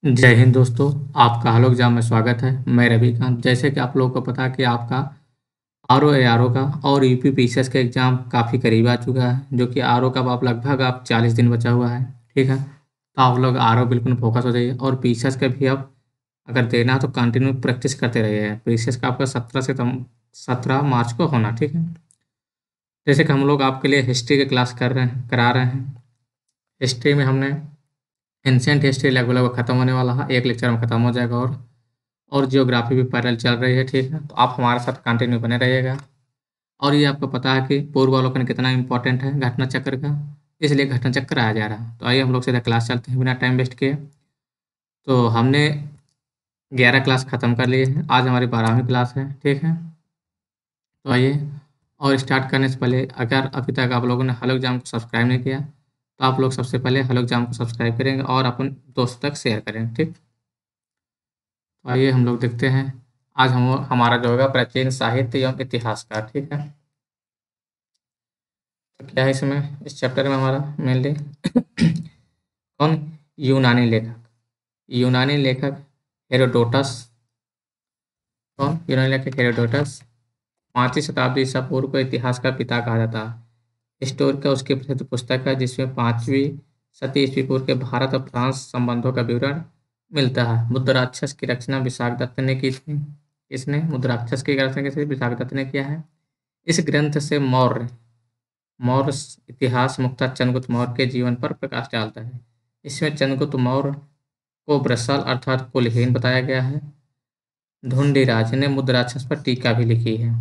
जय हिंद दोस्तों, आपका आलोक एग्जाम में स्वागत है। मैं रविकांत। जैसे कि आप लोगों को पता है कि आपका R O A R O का और यूपी पीसीएस का एग्ज़ाम काफ़ी करीब आ चुका है, जो कि आर ओ का अब आप लगभग 40 दिन बचा हुआ है। ठीक है, तो आप लोग आर ओ बिल्कुल फोकस हो जाइए और पीसीएस का भी अब अगर देना है तो कंटिन्यू प्रैक्टिस करते रहिए। पीसीएस का आपका 17 मार्च को होना। ठीक है, जैसे कि हम लोग आपके लिए हिस्ट्री की क्लास करा रहे हैं। हिस्ट्री में हमने एंशियंट हिस्ट्री लगभग ख़त्म होने वाला है, एक लेक्चर में ख़त्म हो जाएगा। और जियोग्राफी भी पैरेलल चल रही है। ठीक है, तो आप हमारे साथ कंटिन्यू बने रहिएगा। और ये आपको पता है कि पूर्वावलोकन कितना इंपॉर्टेंट है घटना चक्र का, इसलिए घटना चक्र आया जा रहा है। तो आइए हम लोग सीधा क्लास चलते हैं बिना टाइम वेस्ट किए। तो हमने 11 क्लास ख़त्म कर लिए हैं, आज हमारी 12वीं क्लास है। ठीक है, तो आइए और स्टार्ट करने से पहले अगर अभी तक आप लोगों ने हलो एग्जाम को सब्सक्राइब नहीं किया तो आप लोग सबसे पहले हलो एग्जाम को सब्सक्राइब करेंगे और अपन दोस्तों तक शेयर करेंगे। ठीक, तो आइए हम लोग देखते हैं। आज हम हमारा जो होगा प्राचीन साहित्य एवं इतिहास का। ठीक है, तो क्या है इसमें, इस चैप्टर में हमारा मेनली कौन, यूनानी लेखक। यूनानी लेखक हेरोडोटस। कौन, यूनानी लेखक हेरोडोटस 5वीं शताब्दी ईसा पूर्व को इतिहास का पिता कहा जाता है। हिस्टोरिका उसकी प्रसिद्ध पुस्तक है जिसमें 5वीं शती ईस्वी पूर्व के भारत और फ्रांस संबंधों का विवरण मिलता है। मुद्राक्षस की रचना विशाख दत्त ने की थी। इसने मुद्राक्षस की रचना किसी विशाख दत्त ने किया है। इस ग्रंथ से मौर्य मौर्य इतिहास मुख्यतः चंद्रगुप्त मौर्य के जीवन पर प्रकाश डालता है। इसमें चंद्रगुप्त मौर्य को ब्रसल अर्थात कुलहीन बताया गया है। धुंडीराज ने मुद्राक्षस पर टीका भी लिखी है।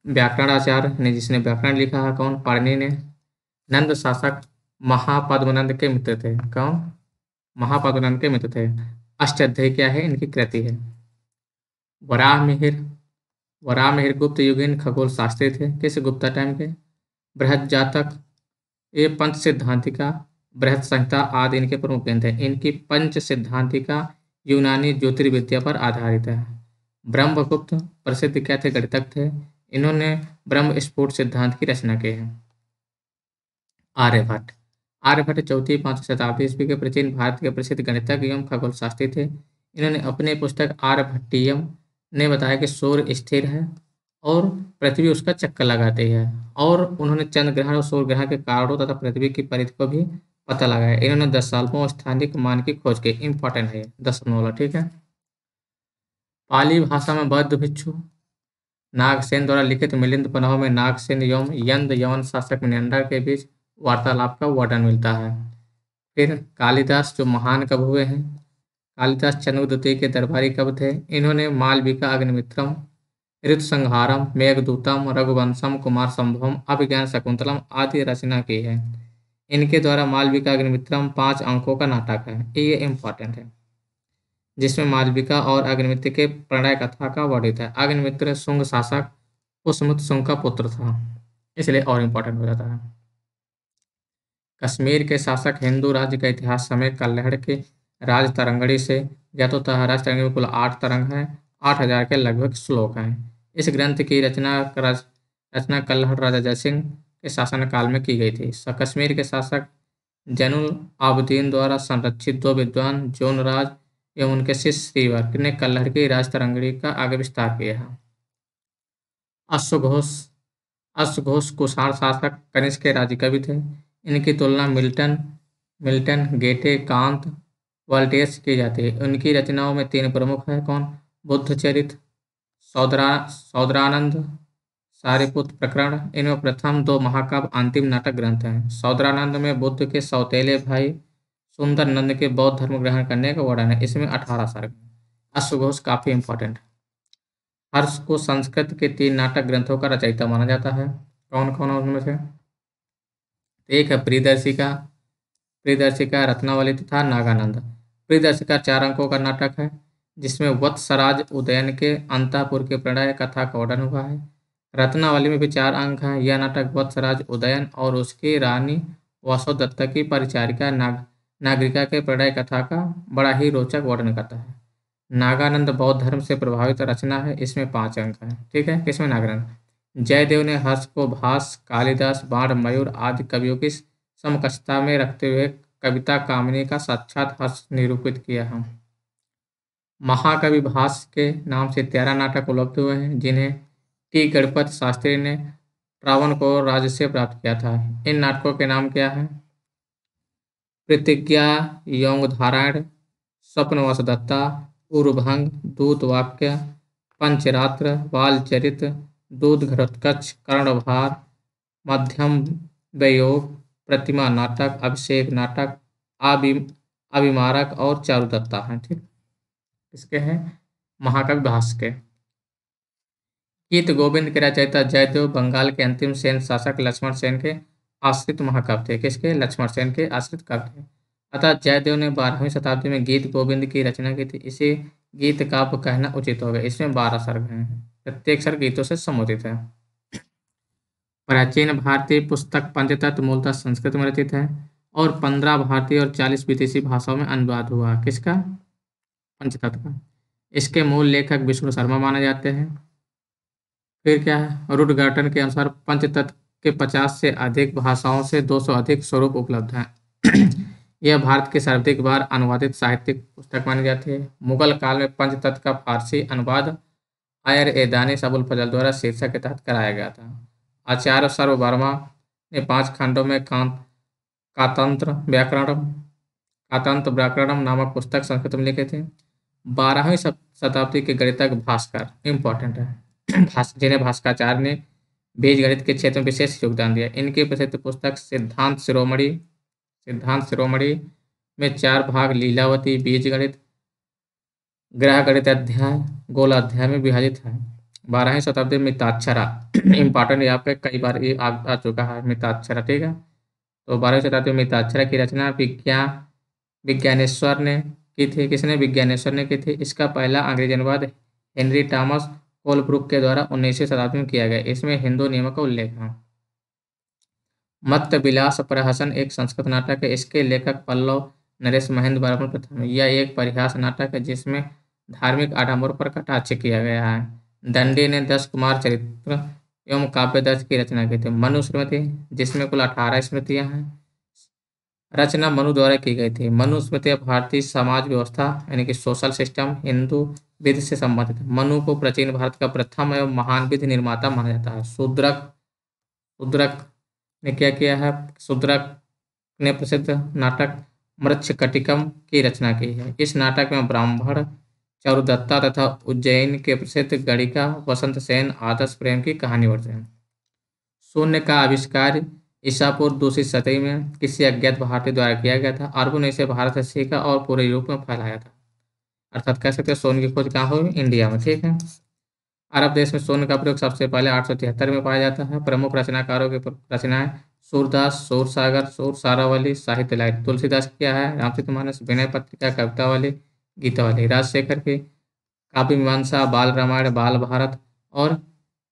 व्याकरणाचार्य ने, जिसने व्याकरण लिखा है, कौन, पाणिनि ने। नंद शासक महापद्मनंद के मित्र थे। कौन, महापद्मनंद के मित्र थे। अष्टाध्यायी क्या है, इनकी कृति है। वराहमिहिर वराहमिहिर गुप्त युगीन खगोल शास्त्री थे। किस गुप्ता टाइम के। बृहद जातक, ये पंच सिद्धांतिका, बृहद संहिता आदि इनके प्रमुख ग्रंथ हैं। इनकी पंच सिद्धांतिका यूनानी ज्योतिर्विद्या पर आधारित है। ब्रह्मगुप्त प्रसिद्ध क्या थे, गणितज्ञ थे। इन्होंने ब्रह्म स्फुट सिद्धांत की रचना की है। आर्यभट्ट आर्यभट्ट 4वीं-5वीं शताब्दी ईस्वी के प्राचीन भारत के प्रसिद्ध गणितज्ञ एवं खगोल शास्त्री थे। इन्होंने अपनी पुस्तक आर्यभट्टियम ने बताया कि सूर्य स्थिर है और पृथ्वी उसका चक्कर लगाती है। और उन्होंने चंद्र ग्रहण और सूर्य ग्रहण के कारणों तथा पृथ्वी की परिधि को भी पता लगाया। इन्होंने दशमलवों स्थानिक मान की खोज की। इंपॉर्टेंट है ये दशमलव वाला। ठीक है, पाली भाषा में बौद्ध भिक्षु नागसेन द्वारा लिखित मिलिंद पन्हों में नागसेन एवं यंद यवन शासक मेनेंडर के बीच वार्तालाप का वर्णन मिलता है। फिर कालिदास जो महान कवि हुए हैं, कालिदास चंद्रगुप्त द्वितीय के दरबारी कवि थे। इन्होंने मालविका अग्निमित्रम, ऋतुसंहारम, मेघदूतम, रघुवंशम, कुमार संभवम, अभिज्ञान शकुंतलम आदि रचना की है। इनके द्वारा मालविका अग्निमित्रम 5 अंकों का नाटक है, ये इंपॉर्टेंट है, जिसमें मालविका और अग्निमित्र के प्रणय कथा का वर्णित है। अग्निमित्र शुंग शासक पुष्यमित्र शुंग का पुत्र था, इसलिए और इम्पोर्टेंट हो जाता है। कश्मीर के शासक हिंदू राज्य का इतिहास समय कल्हड़ के राज तरंगड़ी से ज्ञातों राज तरंगड़ी में कुल 8 तरंग हैं, 8000 के लगभग श्लोक हैं। इस ग्रंथ की रचना कल्हड़ राजा जयसिंह के शासनकाल में की गई थी। कश्मीर के शासक जैनुल आबदीन द्वारा संरक्षित 2 विद्वान जोनराज एवं उनके शिष्य श्रीवर्क ने कल्हड़ की राज तरंगड़ी का आगे विस्तार किया है। अश्वघोष अश्वघोष कुषाण शासक कनिष्क के राज्य कवि थे। इनकी तुलना मिल्टन मिल्टन गेटे कांत वॉल्टेयर से की जाती है। उनकी रचनाओं में 3 प्रमुख है। कौन, बुद्धचरित, सौदरानंद, सारिपुत्र प्रकरण। इनमें प्रथम 2 महाकाव्य अंतिम नाटक ग्रंथ हैं। सौदरानंद में बुद्ध के सौतेले भाई सुंदर नंद के बौद्ध धर्म ग्रहण करने का वर्णन है। इसमें 18 सर्ग। अश्वघोष काफी इंपॉर्टेंट है। हर्ष को संस्कृत के 3 नाटक ग्रंथों का रचयिता माना जाता है। कौन कौन है उनमें से, एक है प्रियदर्शिका, रत्नावली तथा नागानंद। प्रियदर्शिका 4 अंकों का नाटक है, जिसमें वत्सराज उदयन के अंतापुर के प्रणय कथा का वर्णन हुआ है। रत्नावली में भी 4 अंक हैं। यह नाटक वत्सराज उदयन और उसकी रानी वसुदत्ता की परिचारिका नागरिका के प्रणय कथा का बड़ा ही रोचक वर्णन करता है। नागानंद बौद्ध धर्म से प्रभावित रचना है। इसमें 5 अंक हैं। ठीक है, किसमें, नागानंद। जयदेव ने हर्ष को भास, कालिदास, बाण, मयूर आदि कवियों की समकक्षता में रखते हुए कविता कामिनी का साक्षात हर्ष निरूपित किया है। महाकवि भास के नाम से 13 नाटक उपलब्ध हुए हैं, जिन्हें टी गणपति शास्त्री ने त्रावणकोर राज्य से प्राप्त किया था। इन नाटकों के नाम क्या हैं? प्रतिज्ञा, यौगधारायण, स्वप्नवशदत्ता, उर्भंग, दूतवाक्य, पंचरात्र, बालचरित, दूधघटोत्कच, कर्णभार, मध्यम व्ययोग, प्रतिमा नाटक, अभिषेक नाटक, अभिमारक और चारुदत्ता हैं। ठीक, इसके हैं महाकवि भास के। गीत गोविंद के रचयिता जयदेव बंगाल के अंतिम सेन शासक लक्ष्मण सेन के आश्रित महाकवि थे। किसके? लक्ष्मण सेन के आश्रित कवि थे। अतः जयदेव ने 12वीं शताब्दी में गीत गोविंद की रचना की थी। इसे गीत काव्य कहना उचित होगा। इसमें 12 सर्ग हैं, प्रत्येक सर्ग गीतों से संबोधित है। प्राचीन भारतीय पुस्तक पंचतत्व मूलतः संस्कृत में रचित है और 15 भारतीय और 40 विदेशी भाषाओं में अनुवाद हुआ। किसका? पंचतत्व का। इसके मूल लेखक विष्णु शर्मा माने जाते हैं। फिर क्या है? रुडगार्टन के अनुसार पंचतत्व के 50 से अधिक भाषाओं से 200 अधिक स्वरूप उपलब्ध हैं। यह भारत की सर्वाधिक बार अनुवादित साहित्यिक पुस्तक मानी जाती है। मुगल काल में पंचतत्व का फारसी अनुवाद आयर ए दानिश अबुल फजल द्वारा शीर्षक के तहत कराया गया था। आचार्य सर्ववर्मा ने 5 खंडों में कातंत्र व्याकरणम नामक पुस्तक संस्कृत में लिखे थे। 12वीं शताब्दी के गणितज्ञ भास्कर इंपॉर्टेंट है, जिन्हें भास्कराचार्य ने बीजगणित के क्षेत्र में विशेष योगदान दिया। इनकी प्रसिद्ध पुस्तक सिद्धांत शिरोमणि में 4 भाग लीलावती, बीजगणित, ग्रहगणित अध्याय, गोल अध्याय में विभाजित है। 12वीं शताब्दी में मिताक्षरा इंपॉर्टेंट, यहाँ पे कई बार ये आ चुका है मिताक्षरा। ठीक है, तो 12वीं शताब्दी में मिताक्षरा की रचना विज्ञानेश्वर ने की थी। किसने? विज्ञानेश्वर ने की थी। इसका पहला अंग्रेजी अनुवाद हेनरी टॉमस होलब्रुक के द्वारा 19वीं शताब्दी में किया गया। इसमें हिंदू नियमों का उल्लेख है। मत्त विलास प्रहसन एक संस्कृत नाटक है। इसके लेखक पल्लव नरेश महेंद्र वर्मन प्रथम। यह एक परिहास नाटक है जिसमें धार्मिक आडंबर पर कटाक्ष किया गया है। दंडी ने 10 कुमार चरित्र एवं काव्य दर्श की रचना की थी। मनुस्मृति, जिसमें कुल 18 स्मृतियां हैं, रचना मनु द्वारा की गई थी। मनुस्मृति भारतीय समाज व्यवस्था यानी कि सोशल सिस्टम हिंदू विधि से संबंधित है। मनु को प्राचीन भारत का प्रथम एवं महान विधि निर्माता माना जाता है। शूद्रक ने क्या किया है? शूद्रक ने प्रसिद्ध नाटक मृच्छकटिकम की रचना की है। इस नाटक में ब्राह्मण चारुदत्ता तथा उज्जैन के प्रसिद्ध गणिका वसंत सेन आदर्श प्रेम की कहानी वर्णित है। शून्य का आविष्कार ईसा पूर्व 2वीं शताब्दी में किसी अज्ञात भारतीय द्वारा किया गया था। अरबों ने इसे भारत से सीखा और पूरे यूरोप में फैलाया था। अर्थात कह सकते हैं शून्य की खोज कहाँ हुई? इंडिया में। ठीक है, अरब देश में शून्य का प्रयोग सबसे पहले 873 में पाया जाता है। प्रमुख रचनाकारों की रचनाएं सूरदास, सूरसागर, सूरसारावली, साहित्य लहरी। तुलसीदास की क्या है? रामचरितमानस, विनय पत्रिका, कवितावली, गीतावली। राजशेखर की काव्य मीमांसा, बाल रामायण, बाल भारत और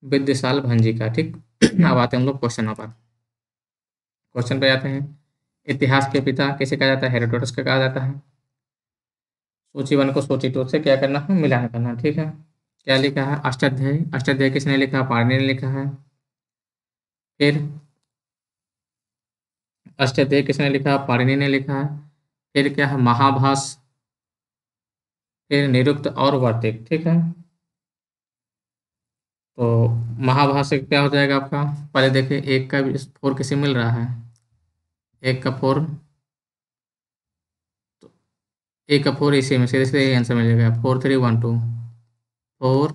विद्यासाल भंजी का। ठीक, अब आते हैं हम लोग क्वेश्चनों पर। क्वेश्चन पे आते हैं। इतिहास के पिता किसे कहा जाता है? हेरोडोटस को कहा जाता है। सूची 1 को सूची 2 से क्या करना है? मिलान करना। ठीक है, क्या लिखा है? अष्टाध्यायी किसने लिखा? पाणिनि ने लिखा है। फिर अष्टाध्यायी किसने लिखा? पाणिनि ने लिखा है। फिर क्या है? महाभास, फिर निरुक्त और वार्तिक। ठीक है, तो महाभास से क्या हो जाएगा आपका? पहले देखिए 1 का 4 किसे मिल रहा है? 1 का 4, तो 1 का 4 इसी में सीधे सीधे आंसर मिल जाएगा। 4 3 1 2 4।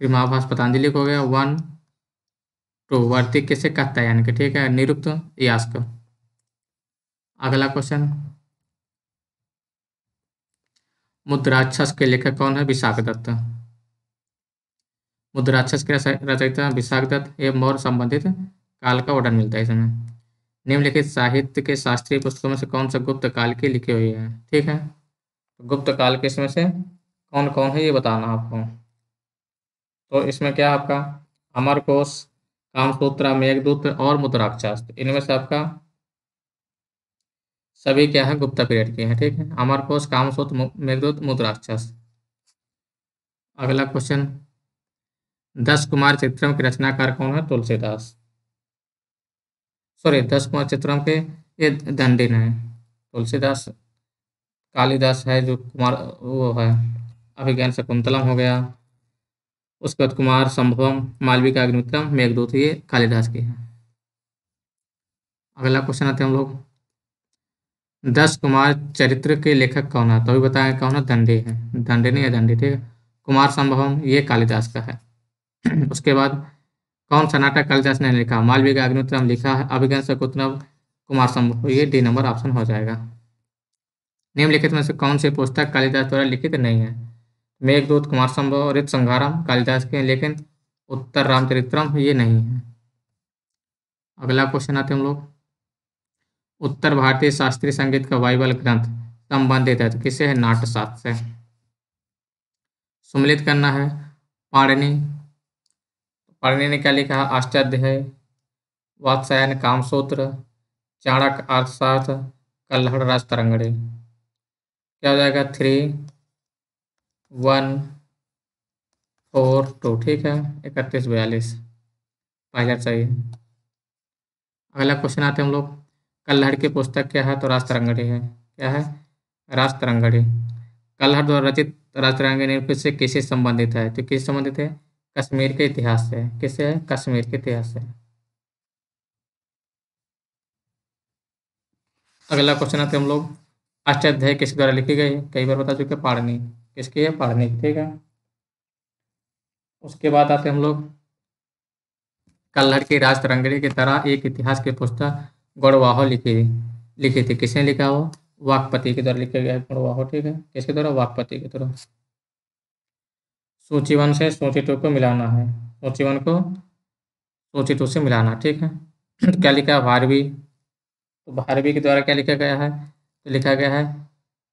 फिर महाभास पतंजलि को हो गया 1 2। वार्तिक किसे कहता है? यानी कि ठीक है, निरुक्त यास्क। अगला क्वेश्चन, मुद्राक्षस के लेखक कौन है? विशाखदत्त। मुद्राक्षस के रचयिता विशाखदत्त। ये मौर्य संबंधित काल का वर्णन मिलता है इसमें। निम्नलिखित साहित्य के शास्त्रीय पुस्तकों में से कौन सा गुप्त काल की लिखी हुई है? ठीक है, गुप्त काल के इसमें से कौन कौन है ये बताना आपको। तो इसमें क्या आपका अमरकोश, कामसूत्रा, मेघदूत और मुद्राक्षस। इनमें से आपका सभी क्या है? गुप्ता पीरियड के हैं। ठीक है, अमरकोश, कामसूत्र, मेघदूत, मुद्राक्षस। अगला क्वेश्चन, 10 कुमार चित्रम के रचनाकार कौन है? तुलसीदास। सॉरी, 10 कुमार चित्रम के ये दंडी है। तुलसीदास, कालिदास है जो कुमार वो है, अभिज्ञान शकुंतलम हो गया। उसके बाद कुमार संभवम, मालविका अग्निमित्रम, मेघदूत, ये कालिदास की है। अगला क्वेश्चन आते हैं हम लोग, 10 कुमार चरित्र के लेखक कौन है? तो अभी बताएं कौन है, दंडी है, दंडी नहीं है, दंडी, ठीक है। कुमार संभवम ये कालिदास का है। उसके बाद कौन सा नाटक कालिदास ने लिखा? मालविका अग्निमित्रम लिखा है, अभिज्ञान शकुंतलम कुमार संभव, ये डी नंबर ऑप्शन हो जाएगा। निम्नलिखित में से कौन सी पुस्तक कालिदास द्वारा लिखित नहीं है? मेघदूत, कुमार संभव, ऋतसंहारम कालिदास के हैं, लेकिन उत्तर रामचरित्रम ये नहीं है। अगला क्वेश्चन आते हैं हम लोग, उत्तर भारतीय शास्त्रीय संगीत का बाइबल ग्रंथ संबंधित है तो किससे है? नाट्यशास्त्र से। सुमिलित करना है, पाणिनि, पाणिनि ने क्या लिखा है? अष्टाध्यायी, वात्स्यायन कामसूत्र, चाणक्य अर्थशास्त्र, कल्हड़ राजतरंगिणी। क्या हो जाएगा? 3, 1, 4, 2, ठीक है, 31, 42, पहला सही है। अगला क्वेश्चन आते हैं हम लोग, कल्हड़ की पुस्तक क्या है? तो राजतरंगिणी है। क्या है? राजतरंगिणी। कल्हड़ द्वारा रचित राजतरंगिणी फिर से किससे संबंधित है? तो किससे संबंधित है? कश्मीर के इतिहास से। किससे है? कश्मीर के इतिहास से। अगला क्वेश्चन आते हैं हम लोग, अष्टाध्यायी किसके द्वारा लिखी गई? कई बार बता चुके, पाणिनि। किसकी है? पाणिनि, ठीक है। उसके बाद आते हैं हम लोग, कल्हड़ की राजतरंगिणी की तरह एक इतिहास की पुस्तक गौड़वाहो लिखी लिखी थी, किसने लिखा? हो वाकपति के द्वारा लिखा गया है गौड़वाहो, ठीक है। किसके द्वारा? वाकपति के द्वारा। सूची 1 से सूची 2 को मिलाना है, सूची 1 को सूची 2 से मिलाना, ठीक है। तो क्या लिखा है? भारवी, तो भारवी के द्वारा क्या लिखा गया है? तो लिखा गया है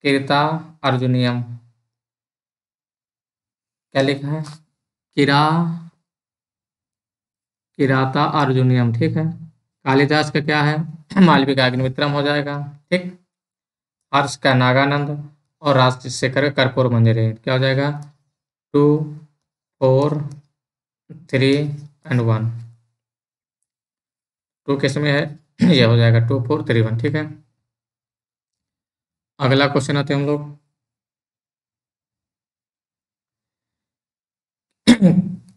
कीर्ता अर्जुनियम। क्या लिखा है? किरा किराता अर्जुनियम, ठीक है। कालिदास का क्या है? मालविका अग्निमित्रम हो जाएगा, ठीक। हर्ष का नागानंद और राजशेखर का कर्पूर मंजरी। क्या हो जाएगा? 2, 4, 3 एंड 1। 2 किस में है? यह हो जाएगा 2, 4, 3, 1, ठीक है। अगला क्वेश्चन आते हैं हम लोग,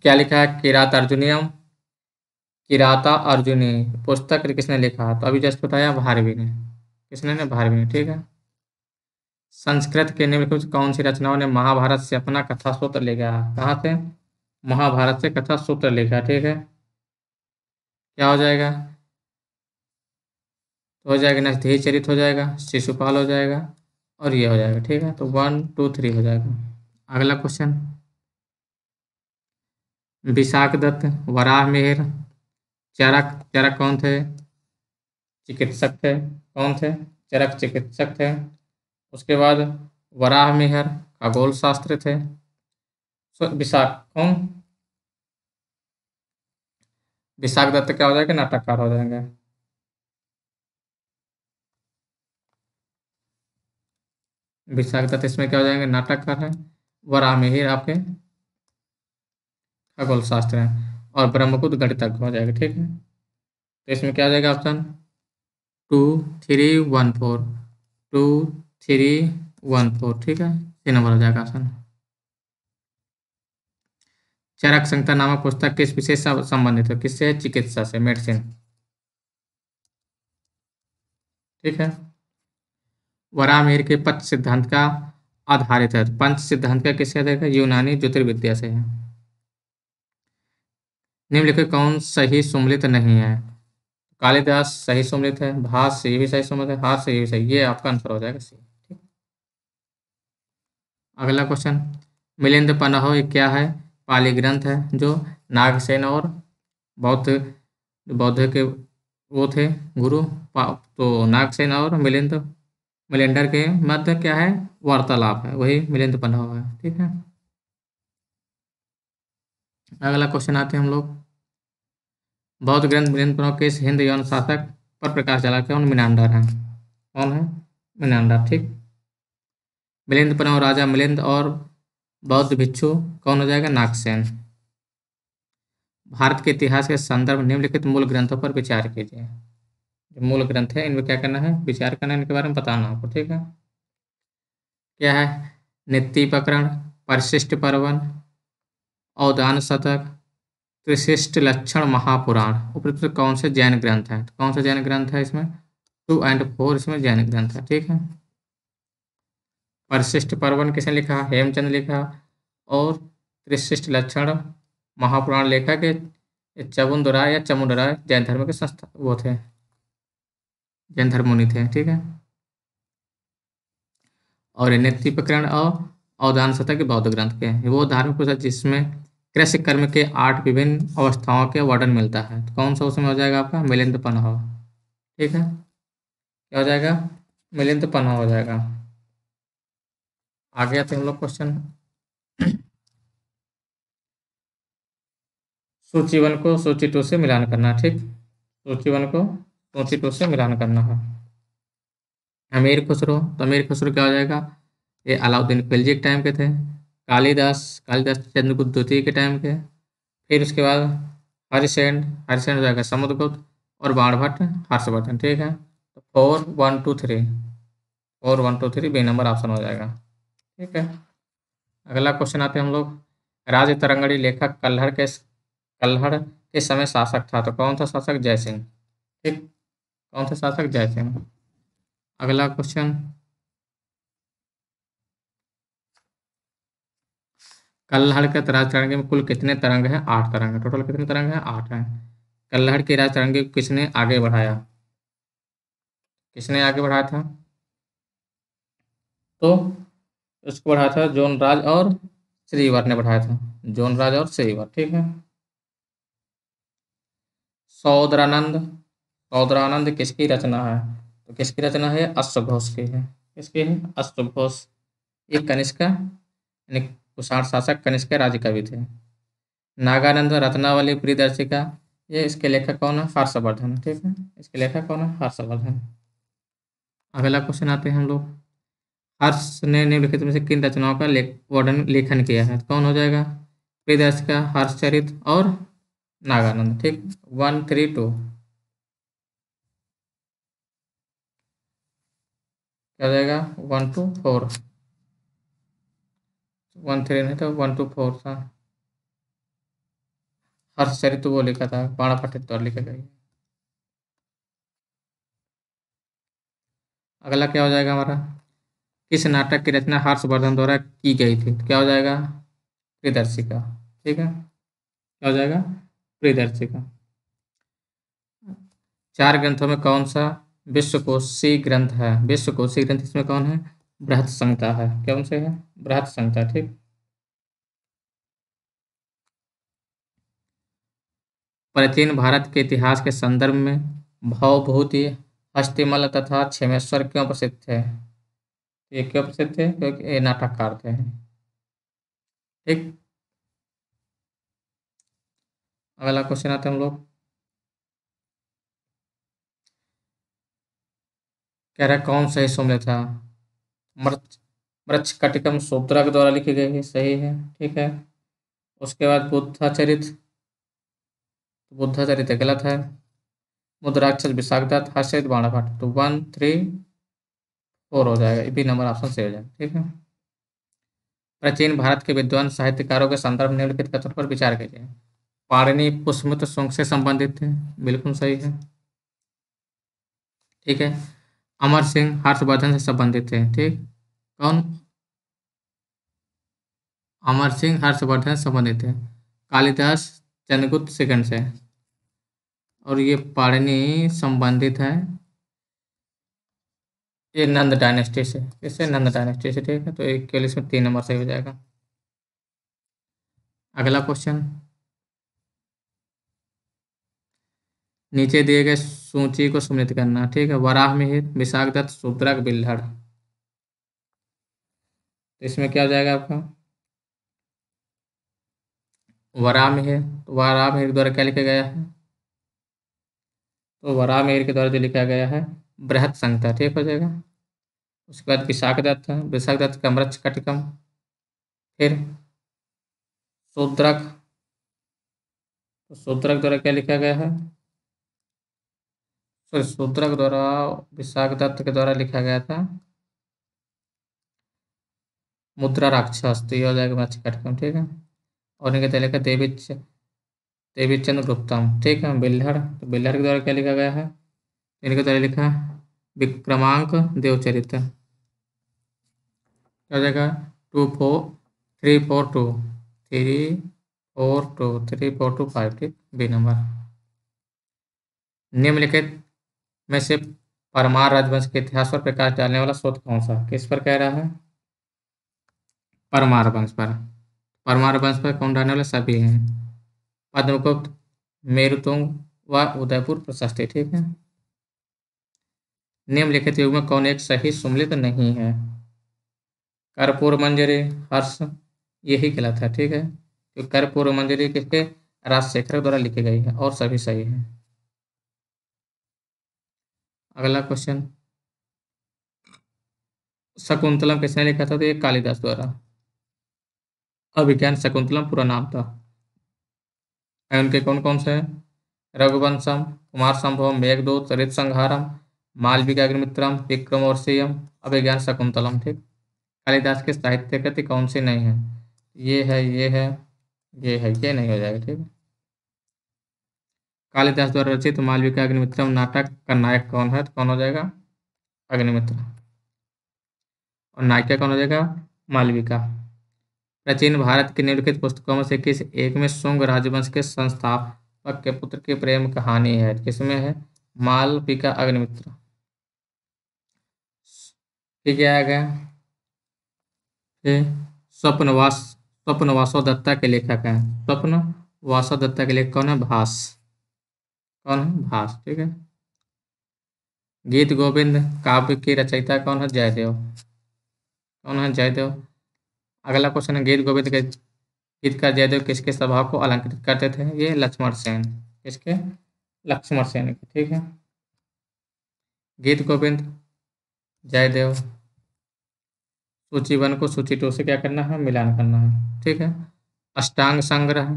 क्या लिखा है? किरात अर्जुनियम, किराता अर्जुनी पुस्तक किसने लिखा? तो अभी जस्ट बताया, भारवी ने। किसने ने? भारवी ने, ठीक है। संस्कृत के निम्नलिखित में से कौन सी रचनाओं ने महाभारत से अपना कथा सूत्र लिखा? कहाँ से? महाभारत से कथा सूत्र लिखा, ठीक है। क्या हो जाएगा? तो हो जाएगा नचदेह चरित हो जाएगा, शिशुपाल हो जाएगा, और ये हो जाएगा, ठीक है। तो 1, 2, 3 हो जाएगा। अगला क्वेश्चन, विशाख दत्त, वराह मिहिर, चरक, चरक कौन थे? चिकित्सक थे। कौन थे? चरक चिकित्सक थे। उसके बाद वराह मिहिर खगोल शास्त्र थे। विशाख कौन? विशाख दत्त क्या हो जाएगा? नाटककार हो जाएंगे। विशाख दत्त इसमें क्या हो जाएंगे? नाटककार है। वराह मिहिर आपके खगोल शास्त्र है, और ब्रह्मपुत्र गणितज्ञ हो जाएगा, ठीक है। तो इसमें क्या हो जाएगा? ऑप्शन 2, 3, 1, 4, 2, 3, 1, 4, ठीक है, ये नंबर हो जाएगा ऑप्शन। चरक संहिता नामक पुस्तक किस विषय से संबंधित है? किससे है? चिकित्सा से, मेडिसिन, ठीक है। वराहमिहिर के पंच सिद्धांत का आधारित है। पंच सिद्धांत का किससे आधारित है? यूनानी ज्योतिर्विद्या से है। निम्नलिखित कौन सही सुमलित नहीं है? कालिदास सही सुमलित है, भास से ये भी सही सुमलित है, हार से ये भी सही, ये आपका आंसर हो जाएगा सी, ठीक। अगला क्वेश्चन, मिलिंद पन्ह ये क्या है? पाली ग्रंथ है जो नागसेन और बौद्ध बौद्ध के वो थे गुरु। तो नागसेन और मिलिंडर के मध्य क्या है? वार्तालाप है, वही मिलिंद पन्ह है, ठीक है। अगला क्वेश्चन आते हैं हम लोग, बौद्ध ग्रंथ मिलिंद पन्ह किस हिंद यौन शासक पर प्रकाश डाला? कौन? मिनांडर है। कौन है? मिनांडर, ठीक। मिलिंद पन्ह राजा मिलिंद और बौद्ध भिक्षु कौन हो जाएगा? नागसेन। भारत के इतिहास के संदर्भ निम्नलिखित मूल ग्रंथों पर विचार कीजिए। जो मूल ग्रंथ है इनमें क्या करना है, विचार करना है, इनके बारे में बताना आपको, ठीक है। क्या है, नित्य प्रकरण, परिशिष्ट पर्वन, अवदान शतक, त्रिशिष्ट लक्षण, महापुराण, उपरोक्त कौन से जैन ग्रंथ हैं? तो कौन सा जैन ग्रंथ है इसमें? 2 और 4 इसमें जैन ग्रंथ है, ठीक है। परिशिष्ट पर्वन किसने लिखा? हेमचंद लिखा। और त्रिशिष्ट लक्षण महापुराण लेखक ये चमुंडराय या चमुंडराय जैन धर्म के संस्था वो थे, जैन धर्म मुनि थे, ठीक है। और ये नित्य प्रकरण और अवदान शतक के बौद्ध ग्रंथ के हैं। वो धार्मिक पुस्तक जिसमें कृषि कर्म के 8 विभिन्न अवस्थाओं के वर्णन मिलता है। तो कौन सा उसमें हो जाएगा आपका? मिलिंद पन्हा, ठीक है। क्या हो जाएगा? मिलिंद पन्हा हो जाएगा। आगे आते हैं हम लोग क्वेश्चन। सूची 1 को सूची 2 से मिलान करना, ठीक। सूची 1 को सूची 2 से मिलान करना है। अमीर खुसरो, तो अमीर खुसरो क्या हो जाएगा? ये अलाउद्दीन खिलजी के टाइम के थे। कालिदास, कालिदास चंद्रगुप्त द्वितीय के टाइम के। फिर उसके बाद हरिसेन, हरिसेन हो जाएगा समुद्रगुप्त। और बाणभट्ट हर्षवर्धन, ठीक है। तो 4 1 2 3, 4 1 2 3 बी नंबर ऑप्शन हो जाएगा, ठीक है। अगला क्वेश्चन आते हैं हम लोग। राज तरंगड़ी लेखक कल्हड़ के समय शासक था। तो कौन सा शासक? जयसिंह, ठीक। कौन सा शासक? जयसिंह। अगला क्वेश्चन, कल्हड़ के राज तरंगी में कुल कितने तरंग हैं? 8 तरंग हैं। टोटल कितने तरंग हैं? 8 हैं। कल्हड़ की राज तरंगी को किसने आगे बढ़ाया? किसने आगे बढ़ाया था? तो उसको बढ़ाया था जोन राज और श्रीवर ने बढ़ाया था। जोन राज और श्रीवर, ठीक है। सौदरानंद, सौदरानंद किसकी रचना है? तो किसकी रचना है? अश्वघोष की है। किसकी है? अश्वघोष। ये कनिष्क यानी कुषाण शासक कनिष्क के राज्य कवि थे। नागानंद रत्नावली प्रियदर्शिका, ये इसके लेखक कौन है? हर्षवर्धन, ठीक है। इसके लेखक कौन है? हर्षवर्धन। अगला क्वेश्चन आते हैं हम लोग। हर्ष ने निम्नलिखित में से किन रचनाओं का वर्णन लेखन किया है? कौन हो जाएगा? प्रियदर्शिका, हर्षचरित और नागानंद, ठीक। 1 3 2 क्या हो जाएगा? 1 2 4, 1 3 नहीं तो 1 2 4 था। हर्षचरित वो लिखा था, बाणाभट्ट द्वारा लिखा गया। अगला क्या हो जाएगा हमारा? किस नाटक की रचना हर्षवर्धन द्वारा की गई थी? क्या हो जाएगा? प्रियदर्शिका, ठीक है। क्या हो जाएगा? प्रियदर्शिका। 4 ग्रंथों में कौन सा विश्वकोशी ग्रंथ है? विश्वकोशी ग्रंथ इसमें कौन है? बृहत संहिता है। कौन से है? बृहत संहिता, ठीक। प्राचीन भारत के इतिहास के संदर्भ में भवभूति, हस्तिमल तथा क्षेमेश्वर क्यों प्रसिद्ध थे? ये क्यों प्रसिद्ध थे? क्योंकि ये नाटककार थे, ठीक। अगला क्वेश्चन आते हैं हम लोग। कह रहा है कौन सही सुमेलित था? मृत मृच्छकटिकम शूद्रक द्वारा लिखी गई है, सही है, ठीक है। उसके बाद बुद्धाचरित, बुद्धाचरित गलत है। मुद्राक्षर विशाखदत्त, हर्षित बाणाभट्ट। तो 1 3 4 हो जाएगा, बी नंबर ऑप्शन से हो जाएगा, ठीक है। प्राचीन भारत के विद्वान साहित्यकारों के संदर्भ में निम्नलिखित कथनों पर विचार कीजिए। पाणिनि पुष्पमित्र संघ से संबंधित थे, बिल्कुल सही है, ठीक है। अमर सिंह हर्षवर्धन से संबंधित थे, ठीक। कौन? अमर सिंह हर्षवर्धन से संबंधित थे। कालिदास चंद्रगुप्त सेकंड से। और ये पाणिनि संबंधित है ये नंद डायनेस्टी से। किससे? नंद डायनेस्टी से, ठीक है। तो 41 में 3 नंबर सही हो जाएगा। अगला क्वेश्चन, नीचे दिए गए सूची को सुनिश्चित करना, ठीक है। वराह मिहिर, विशाखदत्त, शूद्रक, बिल्हड़। तो इसमें क्या हो जाएगा आपका? वराह मिहिर, तो वराह मिहिर द्वारा क्या लिखा गया है? तो वराह मिहिर के द्वारा जो लिखा गया है बृहत संहिता, ठीक हो जाएगा। उसके बाद विशाखदत्त है, विशाखदत्त का मृच्छकटिकम। फिर शूद्रक, तो शूद्रक द्वारा क्या लिखा गया है? शूद्रक द्वारा विशाख दत्त के द्वारा लिखा गया था मुद्रा राक्षस, तो ये हो जाएगा मत्स्य कटकम, ठीक है। और इनके लिखा देवी चंद्र गुप्तम, ठीक है। बिल्हड़, तो बिल्हड़ के द्वारा क्या लिखा गया है, इनके द्वारा लिखा विक्रमांक देवचरित्र, क्या हो जाएगा 2 4 3 4 2 3 4 2 ठीक, बी नंबर। निम्नलिखित में से परमार राजवंश के इतिहास पर प्रकाश डालने वाला शोध कौन सा, किस पर कह रहा है, परमार वंश पर। परमार वंश पर कौन डालने वाले, सभी हैं, पद्मगुप्त, मेरुतुंग व उदयपुर प्रशस्ति, ठीक है। निम्नलिखित युग में कौन एक सही सुमेलित नहीं है, कर्पूर मंजरी, हर्ष, यही गलत है, ठीक है। तो कर्पूर मंजरी किसके, राजशेखर द्वारा लिखी गई है, और सभी सही है। अगला क्वेश्चन, शकुंतलम किसने लिखा था, तो ये कालिदास द्वारा। अभिज्ञान शकुंतलम पूरा नाम था। उनके कौन कौन से हैं, रघुवंशम, कुमार संभवम, मेघदूत, ऋतसंहारम, मालविका अग्निमित्रम, विक्रमोर्वशीयम, अभिज्ञान शकुंतलम, ठीक। कालिदास के साहित्य कृति कौन सी नहीं है, ये है, ये है, ये है, ये नहीं हो जाएगा, ठीक है। कालिदास द्वारा रचित मालविका अग्निमित्रम नाटक का नायक कौन है, तो कौन हो जाएगा, अग्निमित्र, और नायिका कौन हो जाएगा, मालविका। प्राचीन भारत की निम्नलिखित पुस्तकों में से किस एक में शुंग राजवंश के संस्थापक के पुत्र की प्रेम कहानी है, किसमें है, मालविका अग्निमित्र, ठीक है। आ गया फिर स्वप्नवासो दत्ता के लेखक हैं, स्वप्नवासो दत्ता के लेखक कौन है, भास, कौन है, भास, ठीक है। गीत गोविंद काव्य की रचयिता कौन है, जयदेव, कौन है, जयदेव। अगला क्वेश्चन है, गीत गोविंद के गीतकार जयदेव किसके स्वभाव को अलंकृत करते थे, ये लक्ष्मण सेन, किसके, लक्ष्मण सेन के, ठीक है। गीत गोविंद जयदेव, सूची 1 को सूची 2 से क्या करना है, मिलान करना है, ठीक है। अष्टांग संग्रह,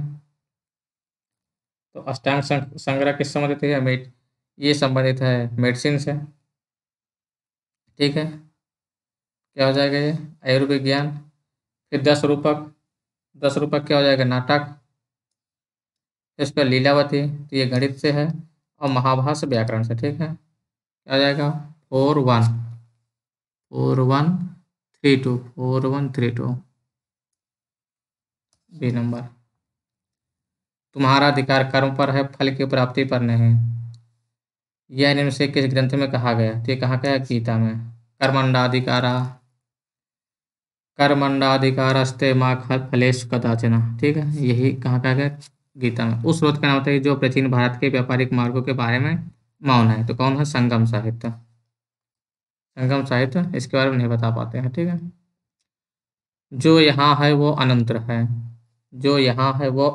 तो अष्टांग संग्रह किस संबंधित है, ये संबंधित है मेडिसिन से, ठीक है। क्या हो जाएगा ये, आयुर्विज्ञान। फिर 10 रूपक क्या हो जाएगा, नाटक। फिर उसका लीलावती, तो ये गणित से है, और महाभाष्य व्याकरण से, ठीक है। क्या हो जाएगा, 4132 बी नंबर। तुम्हारा अधिकार कर्म पर है, फल की प्राप्ति पर नहीं, यह निम्न से किस ग्रंथ में कहा गया, तो ये कहाँ का है, गीता में। कर्मंडाधिकारा कर्मंडाधिकारस्ते माँ फलेषु कदाचन, ठीक है, यही कहाँ का है, गीता में। उस स्रोत का नाम होता है जो प्राचीन भारत के व्यापारिक मार्गों के बारे में मौन है, तो कौन है, संगम साहित्य, संगम साहित्य, इसके बारे में नहीं बता पाते हैं, ठीक है। जो यहाँ है वो अनंतर है, जो यहाँ है वो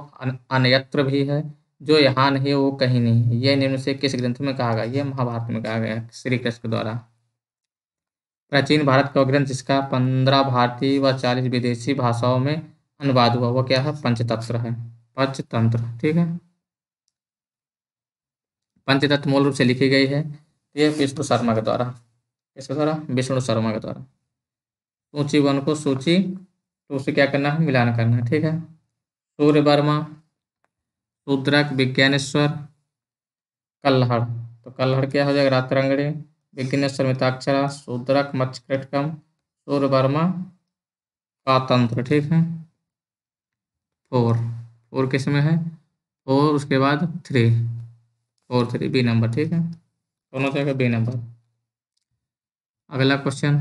अन्यत्र भी है, जो यहाँ नहीं है वो कहीं नहीं है, यह निम्न से किस ग्रंथ में कहा गया, ये महाभारत में कहा गया है, श्री कृष्ण द्वारा। प्राचीन भारत का ग्रंथ जिसका 15 भारतीय व 40 विदेशी भाषाओं में अनुवाद हुआ, वो क्या है, पंचतंत्र है, पंचतंत्र, ठीक है। पंचतंत्र मूल रूप से लिखी गई है, ये विष्णु शर्मा के द्वारा, इसके द्वारा, विष्णु शर्मा के द्वारा। सूची 1 को सूची 2 से क्या करना है, मिलान करना है, ठीक है। सूर्य वर्मा, शूद्रक, विज्ञानेश्वर, कल्हड़, तो कल्हड़ क्या हो जाएगा, रातरंगड़ी, विज्ञानेश्वर मिताक्षरा, शूद्रक मत्स्यकटकम, सूर्य वर्मा का तंत्र, ठीक है। 4 किस में है, 4 उसके बाद 3 बी नंबर, ठीक है, दोनों जगह बी नंबर। अगला क्वेश्चन,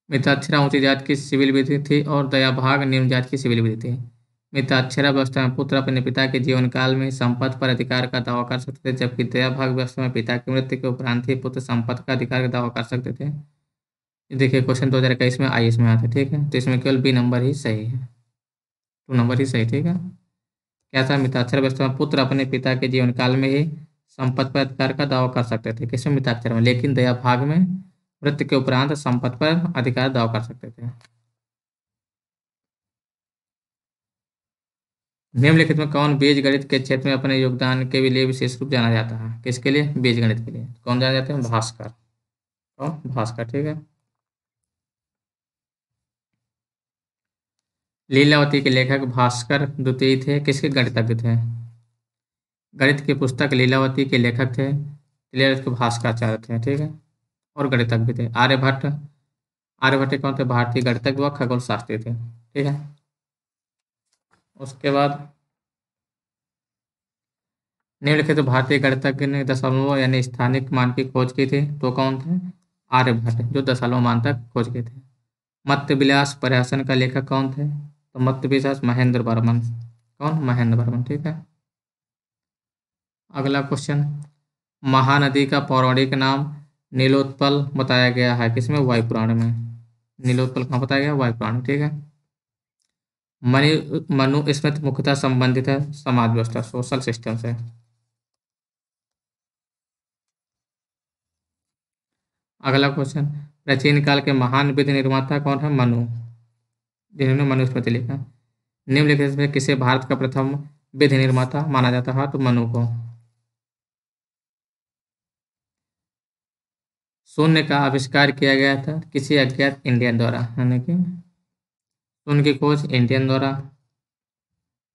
मिताक्षरा ऊंची जात की सिविल विधि थी और दयाभाग निम्न जात की सिविल विधि थी। मिताक्षरा व्यवस्था में पुत्र अपने पिता के जीवन काल में संपत्ति पर अधिकार का दावा कर सकते थे, जबकि दयाभाग व्यवस्था में पिता की मृत्यु के उपरांत ही पुत्र संपत्ति का अधिकार का दावा कर सकते थे। ये देखिए क्वेश्चन 2021 में IAS में आता है, ठीक है, तो इसमें केवल बी नंबर ही सही है, 2 नंबर ही सही, ठीक है। क्या था, मिताक्षर व्यवस्था में पुत्र अपने पिता के जीवन काल में ही संपत्ति पर अधिकार का दावा कर सकते थे, किसमें, मिताक्षर में, लेकिन दया भाग में मृत्यु के उपरांत संपत्ति पर अधिकार दावा कर सकते थे। निम्नलिखित में कौन बीजगणित के क्षेत्र में अपने योगदान के लिए विशेष रूप जाना जाता है? किसके लिए? बीजगणित के लिए। कौन जाना जाते हैं? भास्कर। कौन? भास्कर, ठीक है। लीलावती के लेखक भास्कर द्वितीय थे, किसके गणितज्ञ थे? गणित की पुस्तक लीलावती के लेखक थे, लीलावती के भास्कराचार्य थे, ठीक है। और गणितज्ञ थे। आर्यभट्ट, आर्यभट्ट कौन थे? भारतीय गणितज्ञ व खगोल शास्त्री थे, ठीक है। उसके बाद निम्नलिखित भारतीय गणितज्ञ ने दशमलव यानी स्थानिक मान की खोज की थी, तो कौन थे? आर्यभट्ट, जो दशमलव मान तक खोज किए थे। मत्स्य विलास प्रहसन का लेखक कौन थे? तो मत्स्य विलास महेंद्र वर्मन। कौन? महेंद्र वर्मन, ठीक है। अगला क्वेश्चन, महानदी का पौराणिक नाम नीलोत्पल बताया गया है, किसमें? वायुपुराण में। नीलोत्पल कहाँ बताया गया? वायुपुराण में, ठीक है। मनुस्मृति मुख्यतः संबंधित है समाज व्यवस्था, सोशल सिस्टम से। अगला क्वेश्चन, प्राचीन काल के महान विधि निर्माता कौन है? मनु, जिन्होंने मनुस्मृति लिखा। निम्नलिखित में किसे भारत का प्रथम विधि निर्माता माना जाता है? तो मनु को। शून्य का आविष्कार किया गया था किसी अज्ञात इंडियन द्वारा, यानी कि शून्य की खोज इंडियन द्वारा।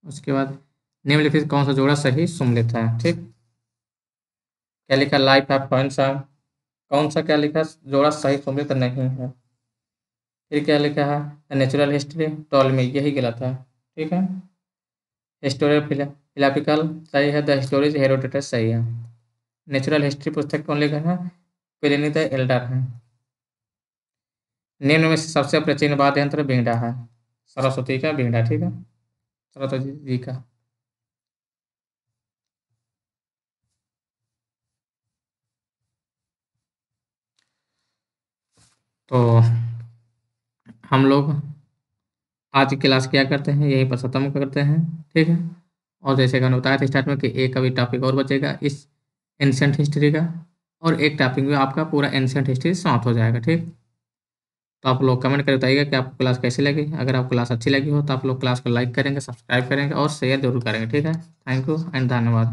उसके बाद निम्नलिखित कौन सा जोड़ा सही सुमेलित है? ठीक। क्या लिखा? लाइफ ऑफ कौन सा क्या लिखा? जोड़ा सही सुमेलित नहीं है। फिर क्या लिखा है? नेचुरल हिस्ट्री टॉलमी, यही गलत है, ठीक है। हिस्टोरिया फिलोसॉफिकल सही है, द हिस्टोरीज हेरोडोटस सही है। नेचुरल हिस्ट्री पुस्तक कौन लिखा है? प्लिनी द एल्डर है। निम्न में से सबसे प्राचीन वाद्य यंत्र बीड़ा है, सरस्वती का बीड़ा, ठीक है, सरस्वती जी का। तो हम लोग आज की क्लास क्या करते हैं, यहीं पर ख़त्म करते हैं, ठीक है। और जैसे कि मैंने बताया था स्टार्ट में कि एक अभी टॉपिक और बचेगा इस एंशिएंट हिस्ट्री का, और एक टॉपिक में आपका पूरा एंशिएंट हिस्ट्री समाप्त हो जाएगा, ठीक। तो आप लोग कमेंट करके बताइएगा कि आपको क्लास कैसी लगी। अगर आपको क्लास अच्छी लगी हो तो आप लोग क्लास को लाइक करेंगे, सब्सक्राइब करेंगे और शेयर जरूर करेंगे, ठीक है। थैंक यू एंड धन्यवाद।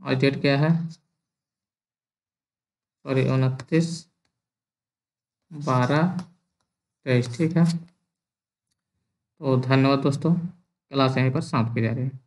और डेट क्या है? सॉरी, 29/12/23, ठीक है। तो धन्यवाद दोस्तों, क्लास यहीं पर समाप्त की जा रही है।